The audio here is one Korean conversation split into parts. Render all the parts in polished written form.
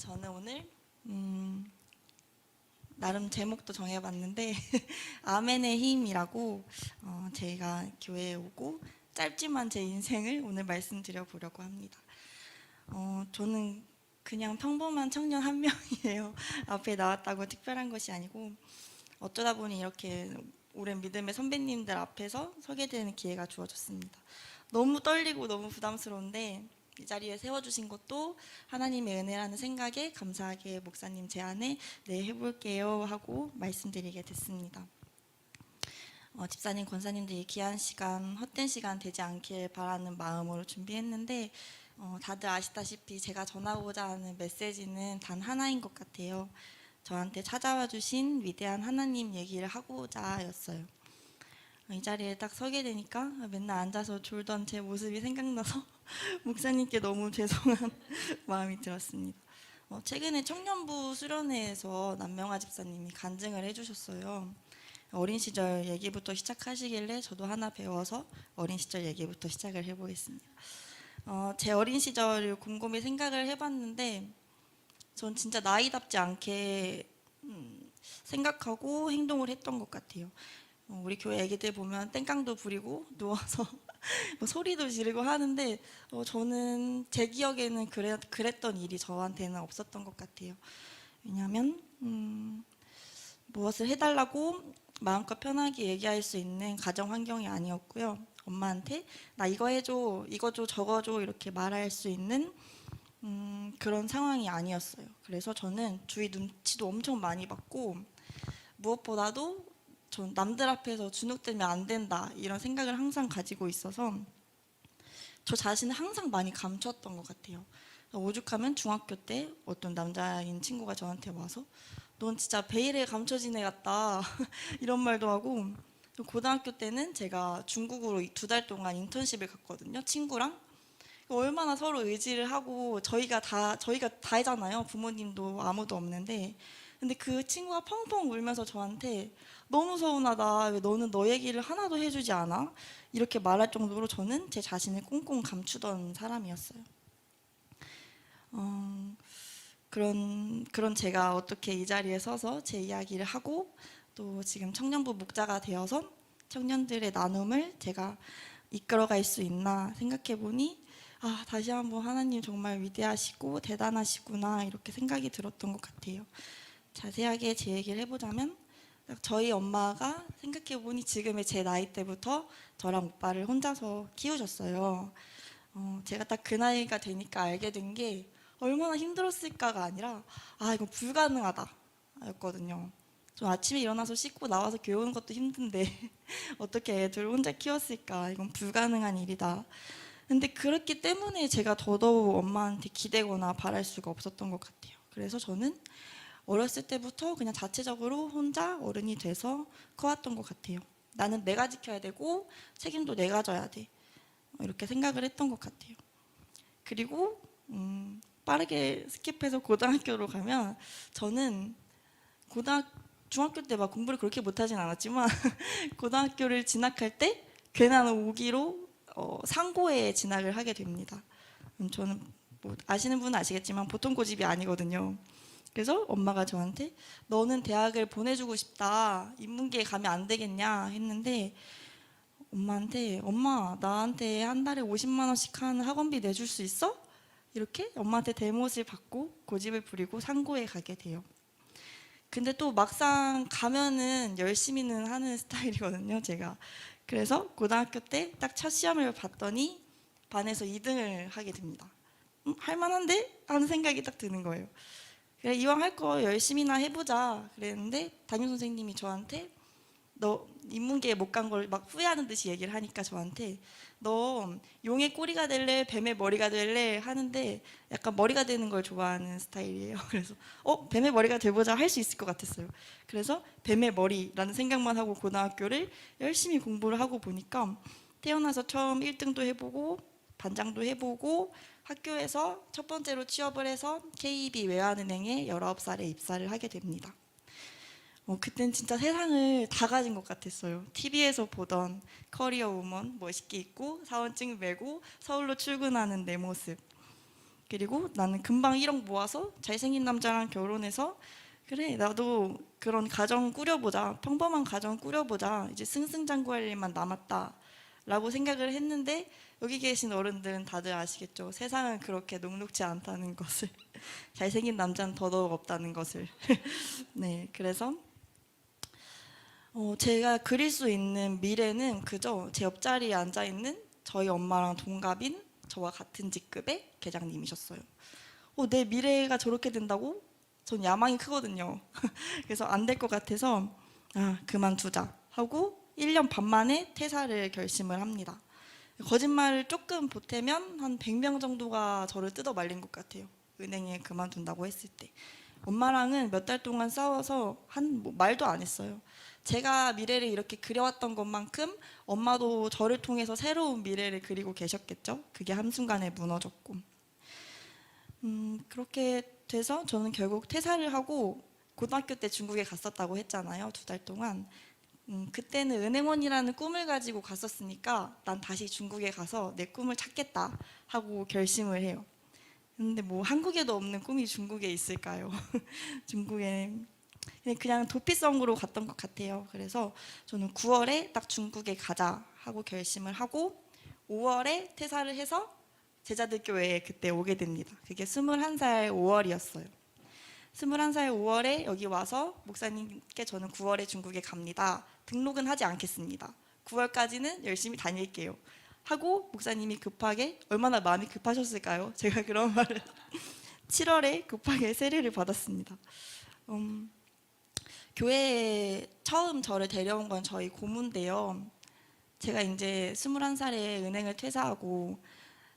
저는 오늘 나름 제목도 정해봤는데 아멘의 힘이라고 제가 교회에 오고 짧지만 제 인생을 오늘 말씀드려 보려고 합니다. 저는 그냥 평범한 청년 한 명이에요. 앞에 나왔다고 특별한 것이 아니고 어쩌다 보니 이렇게 오랜 믿음의 선배님들 앞에서 서게 되는 기회가 주어졌습니다. 너무 떨리고 너무 부담스러운데 이 자리에 세워주신 것도 하나님의 은혜라는 생각에 감사하게 목사님 제안에 네 해볼게요 하고 말씀드리게 됐습니다. 집사님, 권사님들이 귀한 시간, 헛된 시간 되지 않길 바라는 마음으로 준비했는데 다들 아시다시피 제가 전하고자 하는 메시지는 단 하나인 것 같아요. 저한테 찾아와 주신 위대한 하나님 얘기를 하고자였어요. 이 자리에 딱 서게 되니까 맨날 앉아서 졸던 제 모습이 생각나서 목사님께 너무 죄송한 마음이 들었습니다. 최근에 청년부 수련회에서 남명아 집사님이 간증을 해주셨어요. 어린 시절 얘기부터 시작하시길래 저도 하나 배워서 어린 시절 얘기부터 시작을 해보겠습니다. 제 어린 시절을 곰곰이 생각을 해봤는데 전 진짜 나이답지 않게 생각하고 행동을 했던 것 같아요. 우리 교회 애기들 보면 땡깡도 부리고 누워서 뭐 소리도 지르고 하는데 저는 제 기억에는 그랬던 일이 저한테는 없었던 것 같아요. 왜냐하면 무엇을 해달라고 마음껏 편하게 얘기할 수 있는 가정 환경이 아니었고요. 엄마한테 나 이거 해줘, 이거 줘, 저거 줘 이렇게 말할 수 있는 그런 상황이 아니었어요. 그래서 저는 주위 눈치도 엄청 많이 받고 무엇보다도 전 남들 앞에서 주눅들면 안 된다 이런 생각을 항상 가지고 있어서 저 자신을 항상 많이 감췄던 것 같아요. 오죽하면 중학교 때 어떤 남자인 친구가 저한테 와서 넌 진짜 베일에 감춰진 애 같다 이런 말도 하고, 고등학교 때는 제가 중국으로 2달 동안 인턴십을 갔거든요. 친구랑. 얼마나 서로 의지를 하고 저희가 다잖아요. 부모님도 아무도 없는데. 근데 그 친구가 펑펑 울면서 저한테 너무 서운하다. 왜 너는 너 얘기를 하나도 해주지 않아? 이렇게 말할 정도로 저는 제 자신을 꽁꽁 감추던 사람이었어요. 그런 제가 어떻게 이 자리에 서서 제 이야기를 하고 또 지금 청년부 목자가 되어서 청년들의 나눔을 제가 이끌어갈 수 있나 생각해 보니 다시 한번 하나님 정말 위대하시고 대단하시구나 이렇게 생각이 들었던 것 같아요. 자세하게 제 얘기를 해보자면 저희 엄마가 생각해보니 지금의 제 나이 때부터 저랑 오빠를 혼자서 키우셨어요. 제가 딱 그 나이가 되니까 알게 된 게 얼마나 힘들었을까가 아니라 이거 불가능하다 였거든요. 좀 아침에 일어나서 씻고 나와서 교회 오는 것도 힘든데 어떻게 애들을 혼자 키웠을까, 이건 불가능한 일이다. 근데 그렇기 때문에 제가 더더욱 엄마한테 기대거나 바랄 수가 없었던 것 같아요. 그래서 저는 어렸을 때부터 그냥 자체적으로 혼자 어른이 돼서 커왔던 것 같아요. 나는 내가 지켜야 되고 책임도 내가 져야 돼, 이렇게 생각을 했던 것 같아요. 그리고 빠르게 스킵해서 고등학교로 가면 저는 중학교 때 막 공부를 그렇게 못하진 않았지만 고등학교를 진학할 때 괜한 오기로 상고에 진학을 하게 됩니다. 저는 뭐 아시는 분은 아시겠지만 보통 고집이 아니거든요. 그래서 엄마가 저한테 너는 대학을 보내주고 싶다, 인문계에 가면 안 되겠냐 했는데 엄마한테 엄마 나한테 한 달에 50만 원씩 하는 학원비 내줄 수 있어? 이렇게 엄마한테 대못을 받고 고집을 부리고 상고에 가게 돼요. 근데 또 막상 가면은 열심히는 하는 스타일이거든요, 제가. 그래서 고등학교 때 딱 첫 시험을 봤더니 반에서 2등을 하게 됩니다. 할만한데? 하는 생각이 딱 드는 거예요. 그래, 이왕 할 거 열심히나 해보자 그랬는데 담임선생님이 저한테 너 인문계에 못 간 걸 막 후회하는 듯이 얘기를 하니까 저한테 너 용의 꼬리가 될래 뱀의 머리가 될래 하는데 약간 머리가 되는 걸 좋아하는 스타일이에요. 그래서 뱀의 머리가 돼보자 할 수 있을 것 같았어요. 그래서 뱀의 머리라는 생각만 하고 고등학교를 열심히 공부를 하고 보니까 태어나서 처음 1등도 해보고 반장도 해보고 학교에서 첫 번째로 취업을 해서 KB 외환은행에 19살에 입사를 하게 됩니다. 그땐 진짜 세상을 다 가진 것 같았어요. TV에서 보던 커리어 우먼 멋있게 입고 사원증 메고 서울로 출근하는 내 모습. 그리고 나는 금방 1억 모아서 잘생긴 남자랑 결혼해서 그래 나도 그런 가정 꾸려보자, 평범한 가정 꾸려보자, 이제 승승장구할 일만 남았다 라고 생각을 했는데, 여기 계신 어른들은 다들 아시겠죠? 세상은 그렇게 녹록지 않다는 것을 잘생긴 남자는 더더욱 없다는 것을 네, 그래서 제가 그릴 수 있는 미래는 그저 제 옆자리에 앉아있는 저희 엄마랑 동갑인 저와 같은 직급의 계장님이셨어요. 내 미래가 저렇게 된다고? 전 야망이 크거든요. 그래서 안 될 것 같아서 그만두자 하고 1년 반 만에 퇴사를 결심을 합니다. 거짓말을 조금 보태면 한 100명 정도가 저를 뜯어 말린 것 같아요. 은행에 그만둔다고 했을 때. 엄마랑은 몇 달 동안 싸워서 말도 안 했어요. 제가 미래를 이렇게 그려왔던 것만큼 엄마도 저를 통해서 새로운 미래를 그리고 계셨겠죠. 그게 한순간에 무너졌고. 그렇게 돼서 저는 결국 퇴사를 하고 고등학교 때 중국에 갔었다고 했잖아요. 2달 동안. 그때는 은행원이라는 꿈을 가지고 갔었으니까 난 다시 중국에 가서 내 꿈을 찾겠다 하고 결심을 해요. 근데 뭐 한국에도 없는 꿈이 중국에 있을까요? 중국에 그냥 도피성으로 갔던 것 같아요. 그래서 저는 9월에 딱 중국에 가자 하고 결심을 하고 5월에 퇴사를 해서 제자들 교회에 그때 오게 됩니다. 그게 21살 5월이었어요. 21살 5월에 여기 와서 목사님께 저는 9월에 중국에 갑니다. 등록은 하지 않겠습니다. 9월까지는 열심히 다닐게요. 하고 목사님이 급하게, 얼마나 마음이 급하셨을까요? 제가 그런 말을 7월에 급하게 세례를 받았습니다. 교회에 처음 저를 데려온 건 저희 고모인데요. 제가 이제 21살에 은행을 퇴사하고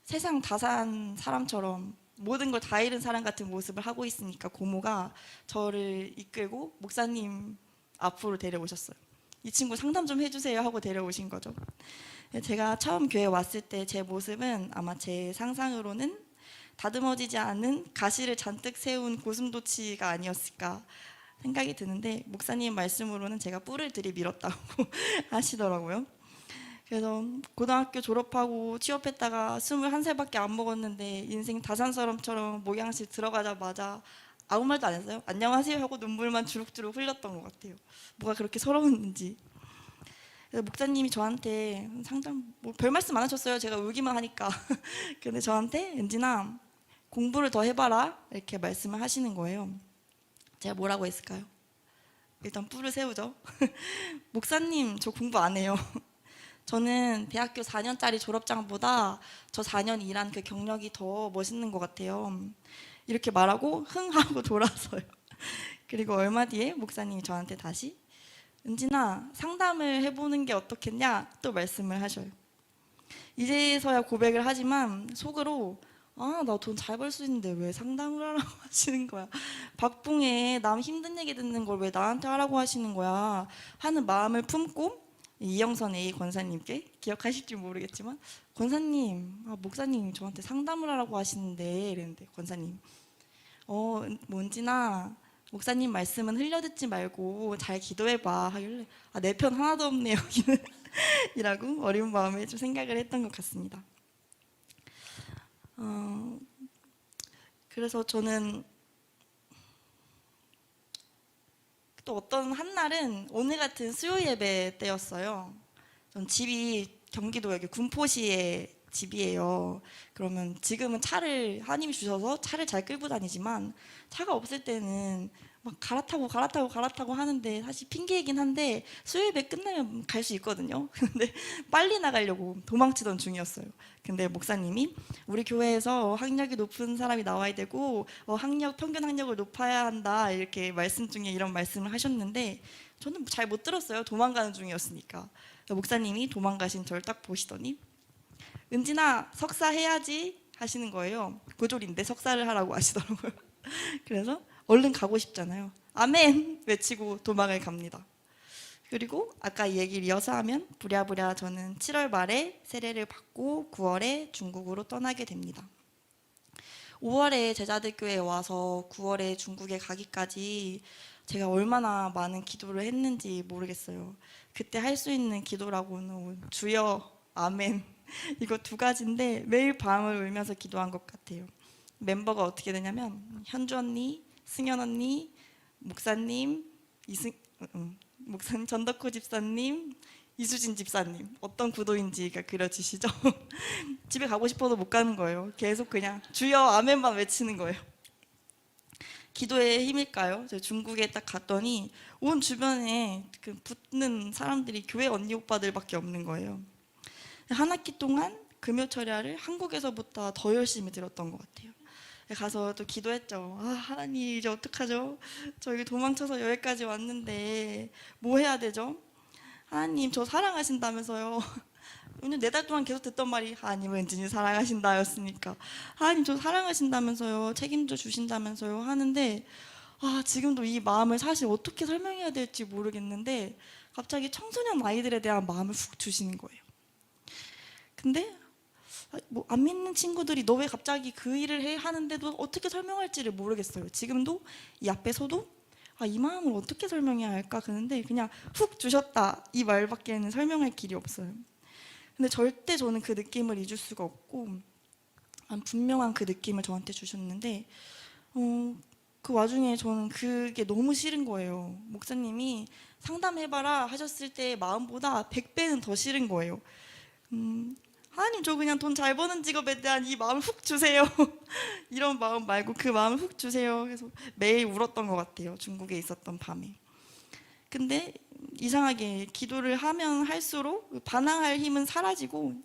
세상 다 산 사람처럼 모든 걸 다 잃은 사람 같은 모습을 하고 있으니까 고모가 저를 이끌고 목사님 앞으로 데려오셨어요. 이 친구 상담 좀 해주세요 하고 데려오신 거죠. 제가 처음 교회 왔을 때 제 모습은 아마 제 상상으로는 다듬어지지 않은 가시를 잔뜩 세운 고슴도치가 아니었을까 생각이 드는데, 목사님 말씀으로는 제가 뿔을 들이밀었다고 하시더라고요. 그래서 고등학교 졸업하고 취업했다가 21살밖에 안 먹었는데 인생 다산사람처럼 목양실 들어가자마자 아무 말도 안 했어요. 안녕하세요 하고 눈물만 주룩주룩 흘렸던 것 같아요. 뭐가 그렇게 서러웠는지. 그래서 목사님이 저한테 상담 별 말씀 안 하셨어요. 제가 울기만 하니까. 근데 저한테 은진아 공부를 더 해봐라 이렇게 말씀을 하시는 거예요. 제가 뭐라고 했을까요? 일단 뿔을 세우죠. 목사님 저 공부 안 해요. 저는 대학교 4년짜리 졸업장보다 저 4년 일한 그 경력이 더 멋있는 것 같아요. 이렇게 말하고 흥 하고 돌아서요. 그리고 얼마 뒤에 목사님이 저한테 다시 은진아 상담을 해보는 게 어떻겠냐 또 말씀을 하셔요. 이제서야 고백을 하지만 속으로 나 돈 잘 벌 수 있는데 왜 상담을 하라고 하시는 거야. 박봉에 남 힘든 얘기 듣는 걸 왜 나한테 하라고 하시는 거야 하는 마음을 품고 이영선 A 권사님께, 기억하실지 모르겠지만 권사님 목사님 저한테 상담을 하라고 하시는데 이랬는데 권사님 뭔지나 목사님 말씀은 흘려듣지 말고 잘 기도해봐 하길래 내 편 하나도 없네요 이라고 어려운 마음에 좀 생각을 했던 것 같습니다. 그래서 저는 또 어떤 한날은 오늘 같은 수요 예배 때였어요. 전 집이 경기도 여기 군포시에 집이에요. 그러면 지금은 차를 하나님이 주셔서 차를 잘 끌고 다니지만 차가 없을 때는 막 갈아타고 하는데 사실 핑계이긴 한데 수요 예배 끝나면 갈 수 있거든요. 근데 빨리 나가려고 도망치던 중이었어요. 근데 목사님이 우리 교회에서 학력이 높은 사람이 나와야 되고 평균 학력을 높아야 한다 이렇게 말씀 중에 이런 말씀을 하셨는데 저는 잘 못 들었어요. 도망가는 중이었으니까. 목사님이 도망가신 저를 딱 보시더니 은진아 석사 해야지 하시는 거예요. 고졸인데 석사를 하라고 하시더라고요. 그래서 얼른 가고 싶잖아요. 아멘 외치고 도망을 갑니다. 그리고 아까 이 얘기를 이어서 하면 부랴부랴 저는 7월 말에 세례를 받고 9월에 중국으로 떠나게 됩니다. 5월에 제자들 교회에 와서 9월에 중국에 가기까지 제가 얼마나 많은 기도를 했는지 모르겠어요. 그때 할 수 있는 기도라고는 주여 아멘 이거 두 가지인데 매일 밤을 울면서 기도한 것 같아요. 멤버가 어떻게 되냐면 현주 언니, 승연 언니, 목사님, 목사님, 전덕호 집사님, 이수진 집사님. 어떤 구도인지가 그려지시죠? 집에 가고 싶어도 못 가는 거예요. 계속 그냥 주여 아멘만 외치는 거예요. 기도의 힘일까요? 제가 중국에 딱 갔더니 온 주변에 그 붙는 사람들이 교회 언니 오빠들밖에 없는 거예요. 한 학기 동안 금요 철야를 한국에서보다 더 열심히 들었던 것 같아요. 가서 또 기도했죠. 아, 하나님 이제 어떡하죠? 저 여기 도망쳐서 여기까지 왔는데 뭐 해야 되죠? 하나님 저 사랑하신다면서요. 오늘 4달 동안 계속 듣던 말이 하나님 은진이 사랑하신다였으니까 하나님 저 사랑하신다면서요. 책임져 주신다면서요 하는데 지금도 이 마음을 사실 어떻게 설명해야 될지 모르겠는데 갑자기 청소년 아이들에 대한 마음을 훅 주시는 거예요. 근데 뭐 안 믿는 친구들이 너 왜 갑자기 그 일을 해 하는데도 어떻게 설명할지를 모르겠어요. 지금도 이 앞에서도 이 마음을 어떻게 설명해야 할까 그런데 그냥 훅 주셨다 이 말밖에는 설명할 길이 없어요. 근데 절대 저는 그 느낌을 잊을 수가 없고 분명한 그 느낌을 저한테 주셨는데 그 와중에 저는 그게 너무 싫은 거예요. 목사님이 상담해봐라 하셨을 때의 마음보다 100배는 더 싫은 거예요. 하나님 저 그냥 돈 잘 버는 직업에 대한 이 마음을 훅 주세요. 이런 마음 말고 그 마음을 훅 주세요. 그래서 매일 울었던 것 같아요. 중국에 있었던 밤에. 근데 이상하게 기도를 하면 할수록 반항할 힘은 사라지고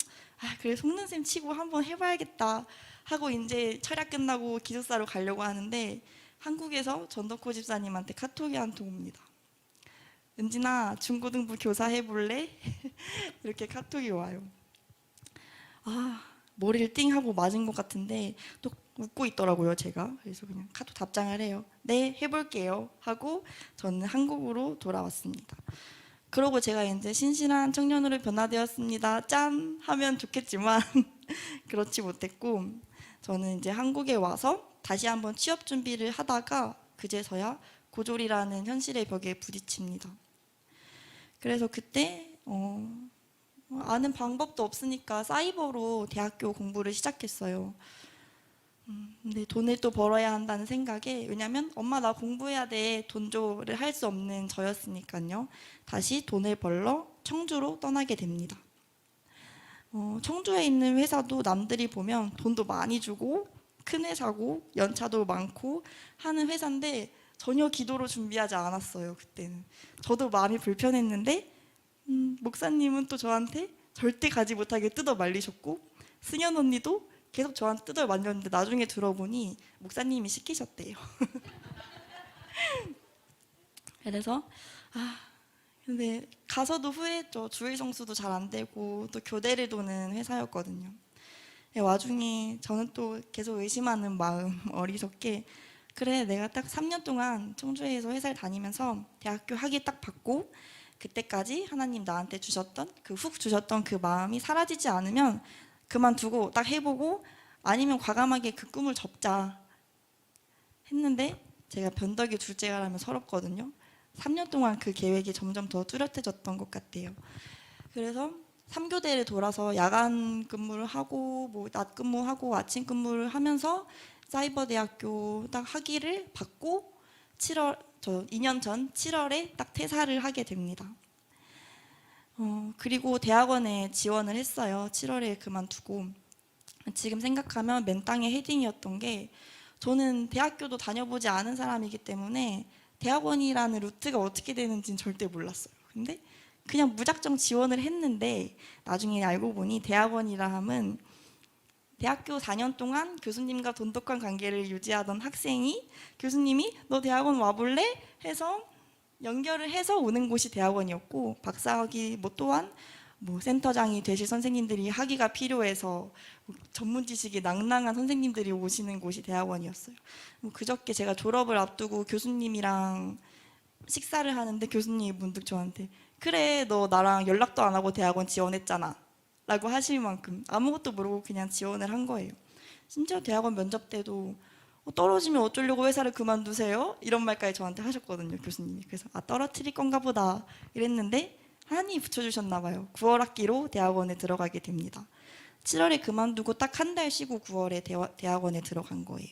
그래 속는 셈 치고 한번 해봐야겠다 하고 이제 철야 끝나고 기숙사로 가려고 하는데 한국에서 전덕호 집사님한테 카톡이 한 통 옵니다. 은진아 중고등부 교사 해볼래? 이렇게 카톡이 와요. 머리를 띵 하고 맞은 것 같은데 또 웃고 있더라고요 제가. 그래서 그냥 카톡 답장을 해요. 네 해볼게요 하고 저는 한국으로 돌아왔습니다. 그러고 제가 이제 신실한 청년으로 변화되었습니다 짠 하면 좋겠지만 그렇지 못했고 저는 이제 한국에 와서 다시 한번 취업 준비를 하다가 그제서야 고졸이라는 현실의 벽에 부딪힙니다. 그래서 그때 아는 방법도 없으니까 사이버로 대학교 공부를 시작했어요. 근데 돈을 또 벌어야 한다는 생각에 왜냐면 엄마 나 공부해야 돼 돈조를 할 수 없는 저였으니까요. 다시 돈을 벌러 청주로 떠나게 됩니다. 청주에 있는 회사도 남들이 보면 돈도 많이 주고 큰 회사고 연차도 많고 하는 회사인데 전혀 기도로 준비하지 않았어요. 그때는 저도 마음이 불편했는데 목사님은 또 저한테 절대 가지 못하게 뜯어 말리셨고 승연 언니도 계속 저한테 뜯어 말렸는데 나중에 들어보니 목사님이 시키셨대요. 그래서 근데 가서도 후회했죠. 주일 성수도 잘 안 되고 또 교대를 도는 회사였거든요. 와중에 저는 또 계속 의심하는 마음 어리석게 그래 내가 딱 3년 동안 청주에서 회사를 다니면서 대학교 학위 딱 받고 그때까지 하나님 나한테 주셨던 훅 주셨던 그 마음이 사라지지 않으면 그만두고 딱 해보고 아니면 과감하게 그 꿈을 접자 했는데 제가 변덕이 둘째가라면 서럽거든요. 3년 동안 그 계획이 점점 더 뚜렷해졌던 것 같아요. 그래서 3교대를 돌아서 야간 근무를 하고 뭐 낮 근무하고 아침 근무를 하면서 사이버대학교 딱 학위를 받고 2년 전 7월에 딱 퇴사를 하게 됩니다. 그리고 대학원에 지원을 했어요. 7월에 그만두고 지금 생각하면 맨땅에 헤딩이었던 게 저는 대학교도 다녀보지 않은 사람이기 때문에 대학원이라는 루트가 어떻게 되는지는 절대 몰랐어요. 근데 그냥 무작정 지원을 했는데 나중에 알고 보니 대학원이라 함은 대학교 4년 동안 교수님과 돈독한 관계를 유지하던 학생이 교수님이 너 대학원 와볼래? 해서 연결을 해서 오는 곳이 대학원이었고 박사학위 또한 센터장이 되실 선생님들이 학위가 필요해서 전문 지식이 낭낭한 선생님들이 오시는 곳이 대학원이었어요. 그저께 제가 졸업을 앞두고 교수님이랑 식사를 하는데 교수님이 문득 저한테 그래 너 나랑 연락도 안 하고 대학원 지원했잖아 라고 하실 만큼 아무것도 모르고 그냥 지원을 한 거예요. 심지어 대학원 면접 때도 떨어지면 어쩌려고 회사를 그만두세요? 이런 말까지 저한테 하셨거든요 교수님이. 그래서 떨어뜨릴 건가 보다 이랬는데 하나님이 붙여주셨나 봐요. 9월 학기로 대학원에 들어가게 됩니다. 7월에 그만두고 딱 한 달 쉬고 9월에 대학원에 들어간 거예요.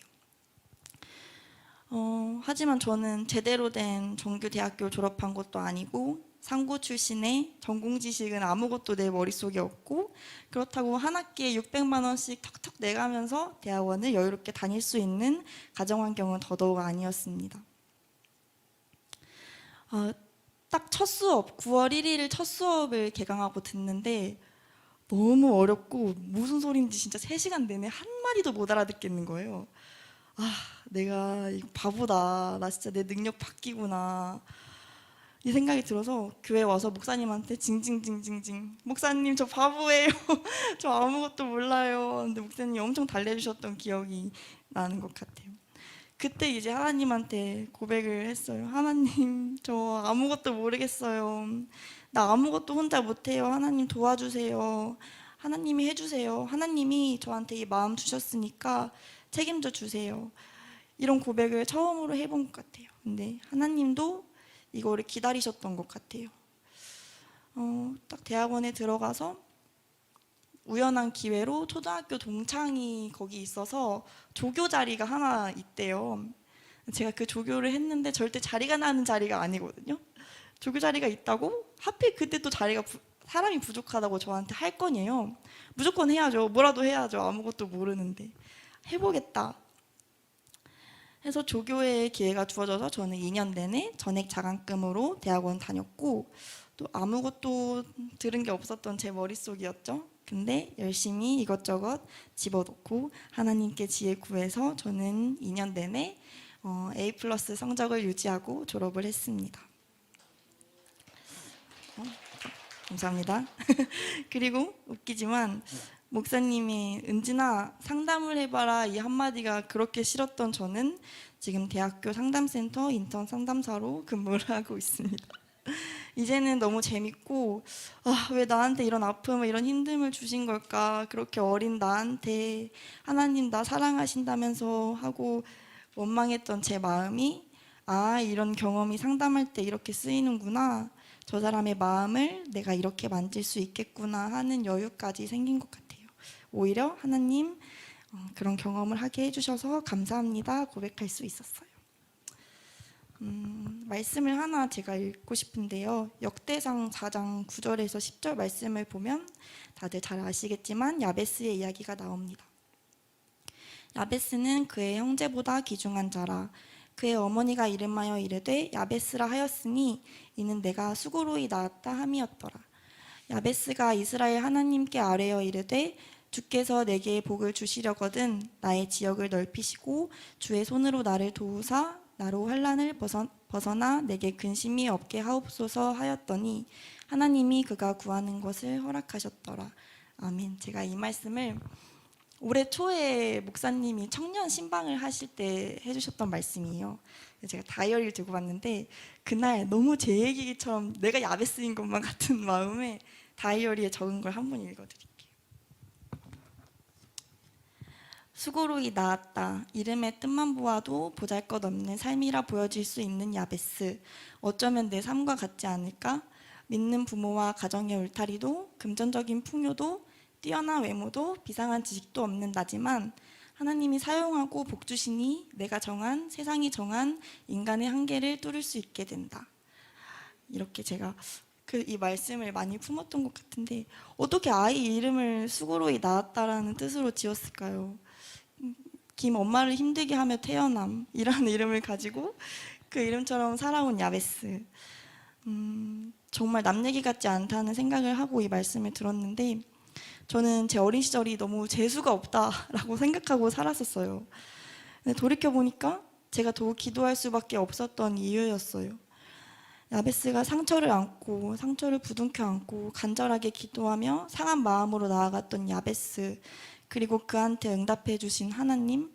하지만 저는 제대로 된 정규 대학교 졸업한 것도 아니고 상고 출신의 전공 지식은 아무것도 내 머릿속에 없고, 그렇다고 한 학기에 600만 원씩 턱턱 내가면서 대학원을 여유롭게 다닐 수 있는 가정환경은 더더욱 아니었습니다. 딱 첫 수업, 9월 1일 첫 수업을 개강하고 듣는데 너무 어렵고 무슨 소리인지 진짜 3시간 내내 한마디도 못 알아듣겠는 거예요. 내가 바보다. 나 진짜 내 능력 바뀌구나. 이 생각이 들어서 교회 와서 목사님한테 징징징징징, 목사님 저 바보예요. 저 아무것도 몰라요. 근데 목사님이 엄청 달래주셨던 기억이 나는 것 같아요. 그때 이제 하나님한테 고백을 했어요. 하나님, 저 아무것도 모르겠어요. 나 아무것도 혼자 못해요. 하나님 도와주세요. 하나님이 해주세요. 하나님이 저한테 이 마음 주셨으니까 책임져 주세요. 이런 고백을 처음으로 해본 것 같아요. 근데 하나님도 이거를 기다리셨던 것 같아요. 딱 대학원에 들어가서 우연한 기회로 초등학교 동창이 거기 있어서 조교 자리가 하나 있대요. 제가 그 조교를 했는데 절대 자리가 나는 자리가 아니거든요. 조교 자리가 있다고 하필 그때 또 사람이 부족하다고 저한테 할 거네요. 무조건 해야죠. 뭐라도 해야죠. 아무것도 모르는데. 해보겠다 해서 조교의 기회가 주어져서 저는 2년 내내 전액 장학금으로 대학원 다녔고, 또 아무것도 들은 게 없었던 제 머릿속이었죠. 근데 열심히 이것저것 집어넣고 하나님께 지혜 구해서 저는 2년 내내 A+ 성적을 유지하고 졸업을 했습니다. 감사합니다. 그리고 웃기지만 목사님이 은진아 상담을 해봐라 이 한마디가 그렇게 싫었던 저는 지금 대학교 상담센터 인턴 상담사로 근무를 하고 있습니다. 이제는 너무 재밌고 왜 나한테 이런 아픔을 이런 힘듦을 주신 걸까, 그렇게 어린 나한테 하나님 나 사랑하신다면서 하고 원망했던 제 마음이 이런 경험이 상담할 때 이렇게 쓰이는구나, 저 사람의 마음을 내가 이렇게 만질 수 있겠구나 하는 여유까지 생긴 것 같아요. 오히려 하나님 그런 경험을 하게 해주셔서 감사합니다 고백할 수 있었어요. 말씀을 하나 제가 읽고 싶은데요. 역대상 4장 9절에서 10절 말씀을 보면 다들 잘 아시겠지만 야베스의 이야기가 나옵니다. 야베스는 그의 형제보다 귀중한 자라. 그의 어머니가 이름하여 이르되 야베스라 하였으니 이는 내가 수고로이 낳았다 함이었더라. 야베스가 이스라엘 하나님께 아뢰어 이르되 주께서 내게 복을 주시려거든 나의 지역을 넓히시고 주의 손으로 나를 도우사 나로 환난을 벗어나 내게 근심이 없게 하옵소서 하였더니 하나님이 그가 구하는 것을 허락하셨더라. 아멘. 제가 이 말씀을 올해 초에 목사님이 청년 신방을 하실 때 해주셨던 말씀이에요. 제가 다이어리를 들고 왔는데 그날 너무 제 얘기처럼 내가 야베스인 것만 같은 마음에 다이어리에 적은 걸 한번 읽어드릴게요. 수고로이 낳았다. 이름의 뜻만 보아도 보잘것없는 삶이라 보여질 수 있는 야베스. 어쩌면 내 삶과 같지 않을까? 믿는 부모와 가정의 울타리도 금전적인 풍요도 뛰어난 외모도 비상한 지식도 없는 나지만 하나님이 사용하고 복주시니 내가 정한 세상이 정한 인간의 한계를 뚫을 수 있게 된다. 이렇게 제가 이 말씀을 많이 품었던 것 같은데 어떻게 아이 이름을 수고로이 낳았다라는 뜻으로 지었을까요? 김 엄마를 힘들게 하며 태어남이라는 이름을 가지고 그 이름처럼 살아온 야베스. 정말 남 얘기 같지 않다는 생각을 하고 이 말씀을 들었는데 저는 제 어린 시절이 너무 재수가 없다라고 생각하고 살았었어요. 근데 돌이켜보니까 제가 더욱 기도할 수밖에 없었던 이유였어요. 야베스가 상처를 안고 상처를 부둥켜 안고 간절하게 기도하며 상한 마음으로 나아갔던 야베스, 그리고 그한테 응답해 주신 하나님,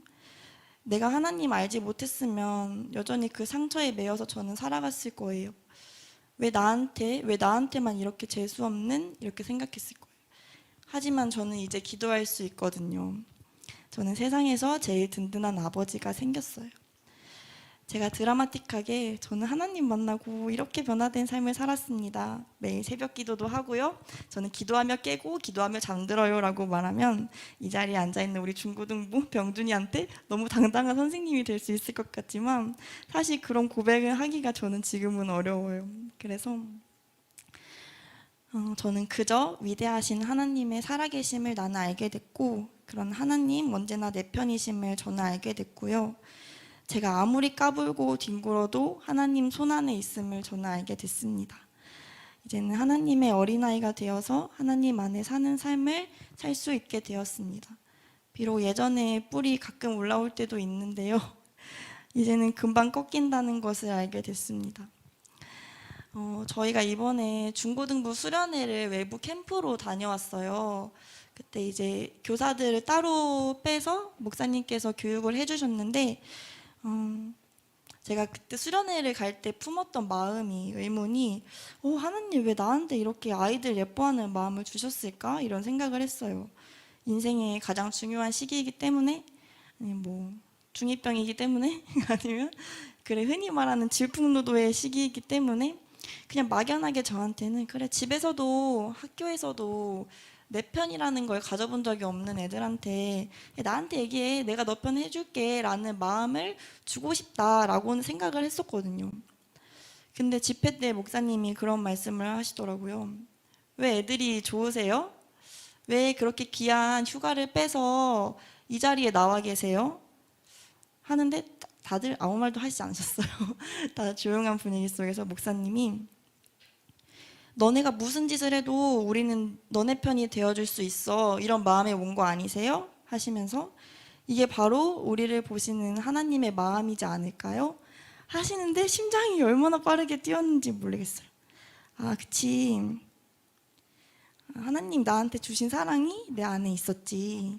내가 하나님 알지 못했으면 여전히 그 상처에 매여서 저는 살아갔을 거예요. 왜 나한테만 이렇게 재수 없는 이렇게 생각했을 거예요. 하지만 저는 이제 기도할 수 있거든요. 저는 세상에서 제일 든든한 아버지가 생겼어요. 제가 드라마틱하게 저는 하나님 만나고 이렇게 변화된 삶을 살았습니다. 매일 새벽 기도도 하고요. 저는 기도하며 깨고 기도하며 잠들어요 라고 말하면 이 자리에 앉아있는 우리 중고등부 병준이한테 너무 당당한 선생님이 될 수 있을 것 같지만 사실 그런 고백을 하기가 저는 지금은 어려워요. 그래서 저는 그저 위대하신 하나님의 살아계심을 나는 알게 됐고 그런 하나님 언제나 내 편이심을 저는 알게 됐고요. 제가 아무리 까불고 뒹굴어도 하나님 손안에 있음을 저는 알게 됐습니다. 이제는 하나님의 어린아이가 되어서 하나님 안에 사는 삶을 살 수 있게 되었습니다. 비록 예전에 뿔이 가끔 올라올 때도 있는데요. 이제는 금방 꺾인다는 것을 알게 됐습니다. 저희가 이번에 중고등부 수련회를 외부 캠프로 다녀왔어요. 그때 이제 교사들을 따로 빼서 목사님께서 교육을 해주셨는데 제가 그때 수련회를 갈 때 품었던 마음이 의문이 하나님 왜 나한테 이렇게 아이들 예뻐하는 마음을 주셨을까? 이런 생각을 했어요. 인생의 가장 중요한 시기이기 때문에 아니 뭐 중2병이기 때문에 아니면 그래 흔히 말하는 질풍노도의 시기이기 때문에 그냥 막연하게 저한테는 그래 집에서도 학교에서도 내 편이라는 걸 가져본 적이 없는 애들한테 나한테 얘기해 내가 너 편 해줄게 라는 마음을 주고 싶다라고는 생각을 했었거든요. 근데 집회 때 목사님이 그런 말씀을 하시더라고요. 왜 애들이 좋으세요? 왜 그렇게 귀한 휴가를 빼서 이 자리에 나와 계세요? 하는데 다들 아무 말도 하시지 않으셨어요. 다 조용한 분위기 속에서 목사님이 너네가 무슨 짓을 해도 우리는 너네 편이 되어줄 수 있어 이런 마음에 온 거 아니세요? 하시면서 이게 바로 우리를 보시는 하나님의 마음이지 않을까요? 하시는데 심장이 얼마나 빠르게 뛰었는지 모르겠어요. 아 그치, 하나님 나한테 주신 사랑이 내 안에 있었지.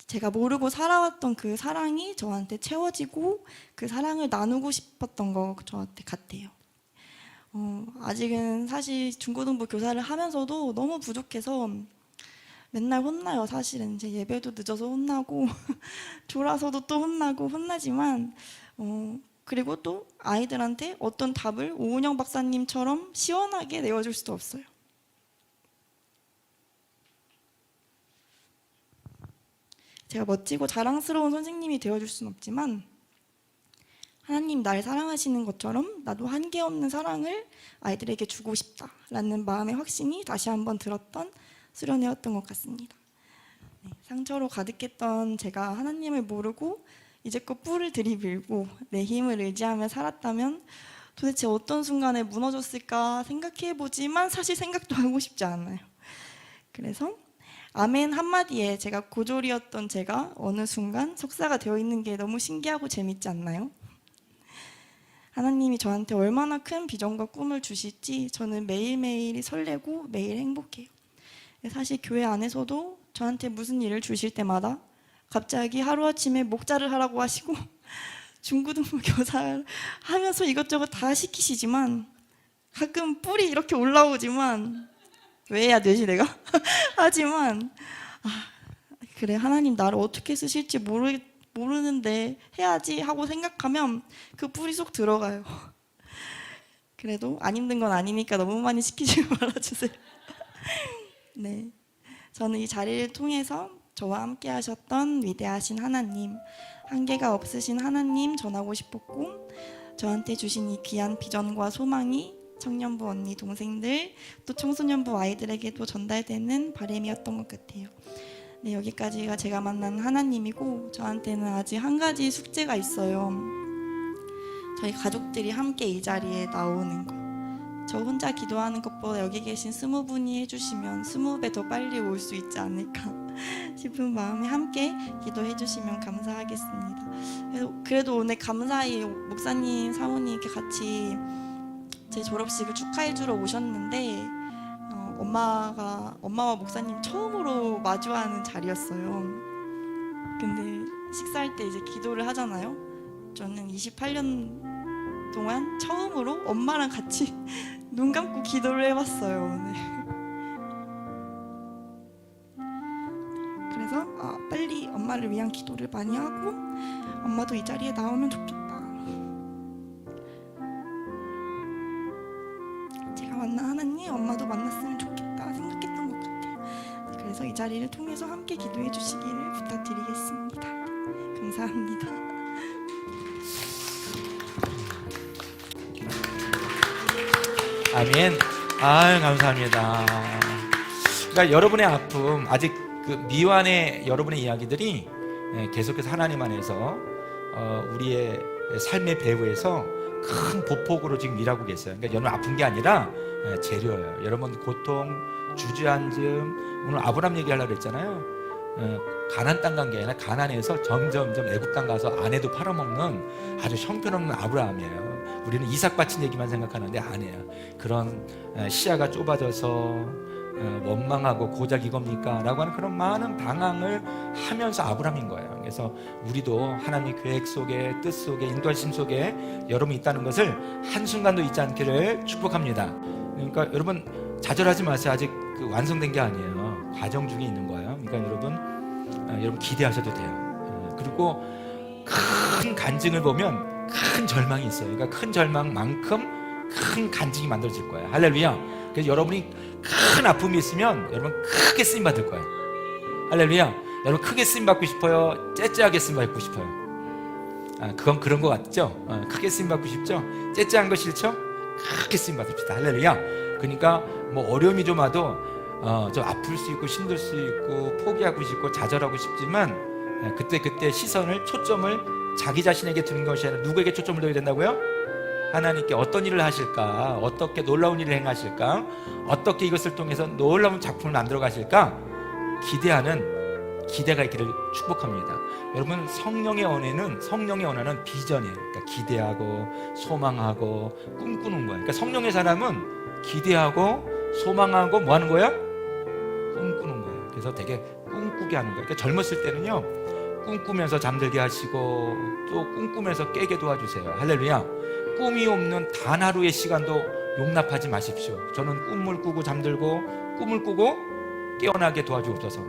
제가 모르고 살아왔던 그 사랑이 저한테 채워지고 그 사랑을 나누고 싶었던 거 저한테 같아요. 아직은 사실 중고등부 교사를 하면서도 너무 부족해서 맨날 혼나요. 사실은 제 예배도 늦어서 혼나고 졸아서도 또 혼나고 혼나지만 그리고 또 아이들한테 어떤 답을 오은영 박사님처럼 시원하게 내어줄 수도 없어요. 제가 멋지고 자랑스러운 선생님이 되어줄 수는 없지만 하나님 날 사랑하시는 것처럼 나도 한계 없는 사랑을 아이들에게 주고 싶다라는 마음의 확신이 다시 한번 들었던 수련회였던 것 같습니다. 상처로 가득했던 제가 하나님을 모르고 이제껏 뿔을 들이밀고 내 힘을 의지하며 살았다면 도대체 어떤 순간에 무너졌을까 생각해보지만 사실 생각도 하고 싶지 않아요. 그래서 아멘 한마디에 제가 고졸이었던 제가 어느 순간 석사가 되어 있는 게 너무 신기하고 재밌지 않나요? 하나님이 저한테 얼마나 큰 비전과 꿈을 주실지 저는 매일매일이 설레고 매일 행복해요. 사실 교회 안에서도 저한테 무슨 일을 주실 때마다 갑자기 하루아침에 목자를 하라고 하시고 중고등부 교사를 하면서 이것저것 다 시키시지만 가끔 뿔이 이렇게 올라오지만 왜 해야 되지 내가? 하지만 그래 하나님 나를 어떻게 쓰실지 모르는데 해야지 하고 생각하면 그 뿔이 쏙 들어가요. 그래도 안 힘든 건 아니니까 너무 많이 시키지 말아주세요. 네, 저는 이 자리를 통해서 저와 함께 하셨던 위대하신 하나님, 한계가 없으신 하나님 전하고 싶었고 저한테 주신 이 귀한 비전과 소망이 청년부 언니 동생들 또 청소년부 아이들에게도 전달되는 바람이었던 것 같아요. 네, 여기까지가 제가 만난 하나님이고 저한테는 아직 한 가지 숙제가 있어요. 저희 가족들이 함께 이 자리에 나오는 거. 저 혼자 기도하는 것보다 여기 계신 20분이 해주시면 20배 더 빨리 올 수 있지 않을까 싶은 마음에 함께 기도해 주시면 감사하겠습니다. 그래도 오늘 감사히 목사님, 사모님 이렇게 같이 제 졸업식을 축하해 주러 오셨는데 엄마와 목사님 처음으로 마주하는 자리였어요. 근데 식사할 때 이제 기도를 하잖아요. 저는 28년 동안 처음으로 엄마랑 같이 눈 감고 기도를 해봤어요. 네. 그래서 빨리 엄마를 위한 기도를 많이 하고 엄마도 이 자리에 나오면 좋겠다. 자리를 통해서 함께 기도해 주시기를 부탁드리겠습니다. 감사합니다. 아멘. 아유, 감사합니다. 그러니까 여러분의 아픔, 아직 그 미완의 여러분의 이야기들이 계속해서 하나님 안에서 우리의 삶의 배후에서 큰 보폭으로 지금 일하고 계세요. 그러니까 여러분 아픈 게 아니라 재료예요. 여러분 고통, 주저앉음, 오늘 아브람 얘기하려고 했잖아요. 가나안 땅 간 게 아니라 가나안에서 점점점 애굽 땅 가서 아내도 팔아먹는 아주 형편없는 아브라함이에요. 우리는 이삭 바친 얘기만 생각하는데 아니에요. 그런 시야가 좁아져서 원망하고 고작 이겁니까? 라고 하는 그런 많은 방황을 하면서 아브라함인 거예요. 그래서 우리도 하나님의 계획 속에, 뜻 속에, 인도하심 속에 여러분이 있다는 것을 한순간도 잊지 않기를 축복합니다. 그러니까 여러분 좌절하지 마세요. 아직 그 완성된 게 아니에요. 과정 중에 있는 거예요. 그러니까 여러분 기대하셔도 돼요. 그리고 큰 간증을 보면 큰 절망이 있어요. 그러니까 큰 절망만큼 큰 간증이 만들어질 거예요. 할렐루야. 그래서 여러분이 큰 아픔이 있으면 여러분 크게 쓰임 받을 거예요. 할렐루야. 여러분 크게 쓰임 받고 싶어요? 째째하게 쓰임 받고 싶어요? 그건 그런 거 같죠? 크게 쓰임 받고 싶죠? 째째한 거 싫죠? 크게 쓰임 받읍시다. 할렐루야. 그러니까 뭐 어려움이 좀 와도 좀 아플 수 있고 힘들 수 있고 포기하고 싶고 좌절하고 싶지만 그때 시선을, 초점을 자기 자신에게 두는 것이 아니라 누구에게 초점을 둬야 된다고요? 하나님께 어떤 일을 하실까? 어떻게 놀라운 일을 행하실까? 어떻게 이것을 통해서 놀라운 작품을 만들어 가실까? 기대하는 기대가 있기를 축복합니다. 여러분 성령의 언어는 비전이에요. 그러니까 기대하고 소망하고 꿈꾸는 거예요. 그러니까 성령의 사람은 기대하고 소망하고 뭐 하는 거예요? 꿈꾸는 거예요. 그래서 되게 꿈꾸게 하는 거예요. 그러니까 젊었을 때는요 꿈꾸면서 잠들게 하시고 또 꿈꾸면서 깨게 도와주세요. 할렐루야. 꿈이 없는 단 하루의 시간도 용납하지 마십시오. 저는 꿈을 꾸고 잠들고 꿈을 꾸고 깨어나게 도와주옵소서.